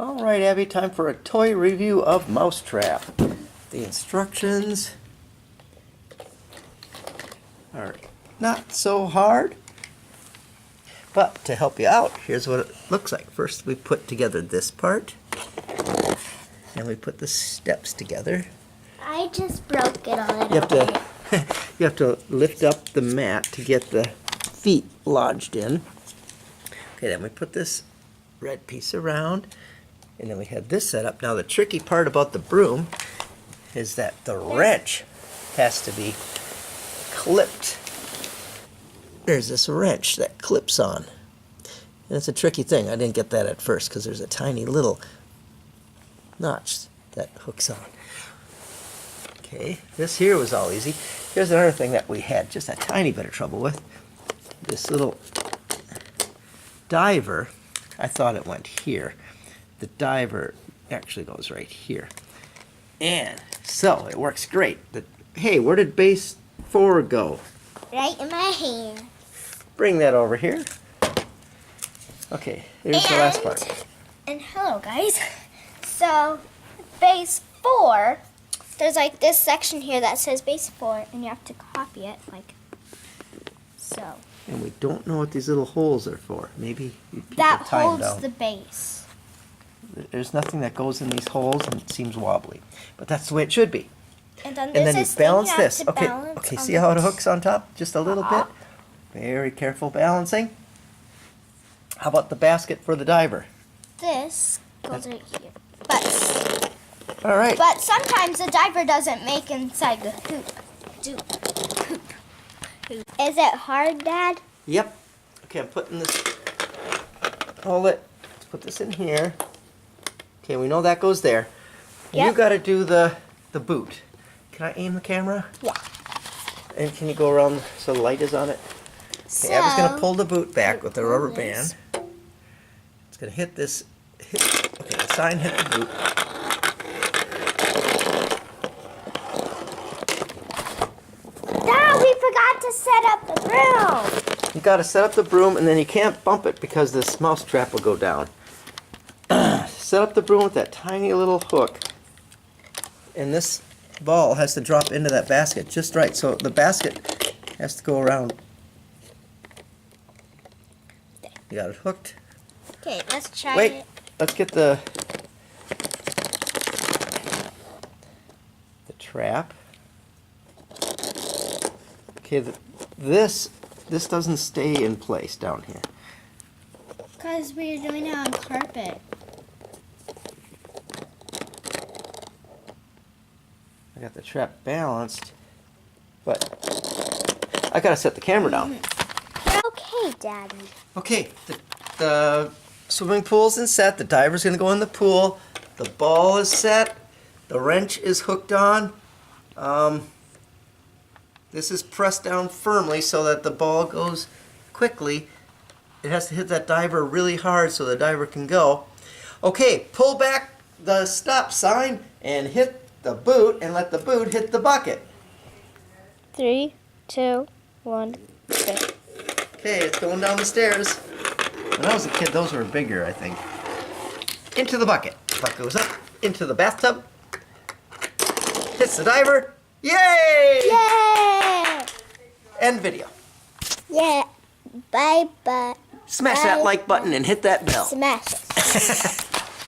All right, Abby, time for a toy review of Mousetrap. The instructions are not so hard, but to help you out, here's what it looks like. First, we put together this part, and we put the steps together. I just broke it already. You have to lift up the mat to get the feet lodged in. Okay, then we put this red piece around, and then we had this set up. Now the tricky part about the broom is that the wrench has to be clipped. There's this wrench that clips on. And it's a tricky thing. I didn't get that at first because there's a tiny little notch that hooks on. Okay, this here was all easy. Here's another thing that we had just a tiny bit of trouble with. This little diver, I thought it went here. The diver actually goes right here. And so it works great. Hey, where did base 4 go? Right in my hand. Bring that over here. Okay, here's the last part. And hello guys. So base 4, there's like this section here that says base 4 and you have to copy it like so. And we don't know what these little holes are for. Maybe people That tie them holds down. the base. There's nothing that goes in these holes and it seems wobbly. But that's the way it should be. And then, And then you balance this. To Okay, balance okay. on See how it this. hooks on top? Just a little bit. Very careful balancing. How about the basket for the diver? This goes right here. But All right. sometimes the diver doesn't make inside the hoop. Is it hard, Dad? Yep. Okay, I'm putting this. Hold it. Let's put this in here. Okay, we know that goes there. Yep. You got to do the boot. Can I aim the camera? Yeah. And can you go around so the light is on it? Okay, Abby's going to pull the boot back with the rubber band. It's going to hit this. Okay, the sign hit the boot. Dad, we forgot to set up the broom. You got to set up the broom, and then you can't bump it because this mouse trap will go down. Set up the broom with that tiny little hook, and this ball has to drop into that basket just right. So the basket has to go around. You got it hooked. Okay, let's try Wait, it. let's get the trap. Okay, this doesn't stay in place down here. Because we're doing it on carpet. I got the trap balanced, but I gotta set the camera down. Okay, Daddy. Okay, the swimming pool's in set. The diver's gonna go in the pool. The ball is set. The wrench is hooked on. This is pressed down firmly so that the ball goes quickly. It has to hit that diver really hard so the diver can go. Okay, pull back the stop sign and hit the boot and let the boot hit the bucket. 3, 2, 1, go. Okay, it's going down the stairs. When I was a kid, those were bigger, I think. Into the bucket. Bucket goes up, into the bathtub. Hits the diver. Yay! Yay! End video. Yeah. Bye-bye. Smash that like button and hit that bell. Smash it.